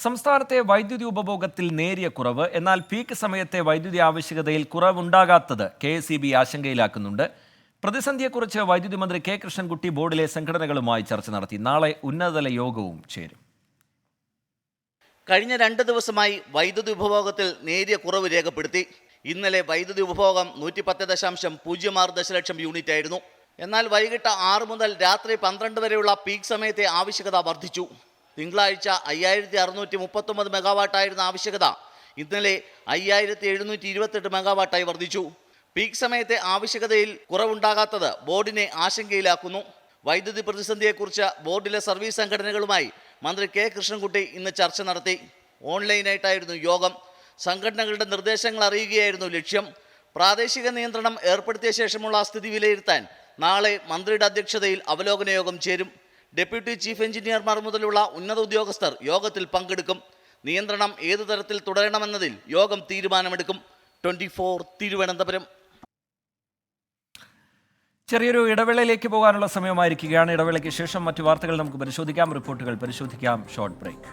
സംസ്ഥാനത്തെ വൈദ്യുതി ഉപഭോഗത്തിൽ നേരിയ കുറവ്. എന്നാൽ പീക്ക് സമയത്തെ വൈദ്യുതി ആവശ്യകതയിൽ കുറവുണ്ടാകാത്തത് KSEB ആശങ്കയിലാക്കുന്നുണ്ട്. പ്രതിസന്ധിയെക്കുറിച്ച് വൈദ്യുതി മന്ത്രി കെ കൃഷ്ണൻകുട്ടി ബോർഡിലെ സംഘടനകളുമായി ചർച്ച നടത്തി. നാളെ ഉന്നതതല യോഗവും ചേരും. കഴിഞ്ഞ 2 ദിവസമായി വൈദ്യുതി ഉപഭോഗത്തിൽ നേരിയ കുറവ് രേഖപ്പെടുത്തി. ഇന്നലെ വൈദ്യുതി ഉപഭോഗം 110.06 ദശലക്ഷം യൂണിറ്റ് ആയിരുന്നു. എന്നാൽ വൈകിട്ട് 6 മുതൽ രാത്രി 12 വരെയുള്ള പീക്ക് സമയത്തെ ആവശ്യകത വർദ്ധിച്ചു. തിങ്കളാഴ്ച 5639 മെഗാവാട്ടായിരുന്ന ആവശ്യകത ഇന്നലെ 5728 മെഗാവാട്ടായി വർദ്ധിച്ചു. പീക്ക് സമയത്തെ ആവശ്യകതയിൽ കുറവുണ്ടാകാത്തത് ബോർഡിനെ ആശങ്കയിലാക്കുന്നു. വൈദ്യുതി പ്രതിസന്ധിയെക്കുറിച്ച് ബോർഡിലെ സർവീസ് സംഘടനകളുമായി മന്ത്രി കെ കൃഷ്ണൻകുട്ടി ഇന്ന് ചർച്ച നടത്തി. ഓൺലൈനായിട്ടായിരുന്നു യോഗം. സംഘടനകളുടെ നിർദ്ദേശങ്ങൾ അറിയുകയായിരുന്നു ലക്ഷ്യം. പ്രാദേശിക നിയന്ത്രണം ഏർപ്പെടുത്തിയ ശേഷമുള്ള സ്ഥിതി വിലയിരുത്താൻ നാളെ മന്ത്രിയുടെ അധ്യക്ഷതയിൽ അവലോകന യോഗം ചേരും. ഡെപ്യൂട്ടി ചീഫ് എഞ്ചിനീയർമാർ മുതലുള്ള ഉന്നത ഉദ്യോഗസ്ഥർ യോഗത്തിൽ പങ്കെടുക്കും. നിയന്ത്രണം ഏതു തരത്തിൽ തുടരണമെന്നതിൽ യോഗം തീരുമാനമെടുക്കും. 24 തിരുവനന്തപുരം. ചെറിയൊരു ഇടവേളയിലേക്ക് പോകാനുള്ള സമയമായിരിക്കുകയാണ്. ഇടവേളയ്ക്ക് ശേഷം മറ്റു വാർത്തകൾ നമുക്ക് പരിശോധിക്കാം, റിപ്പോർട്ടുകൾ പരിശോധിക്കാം. Short break.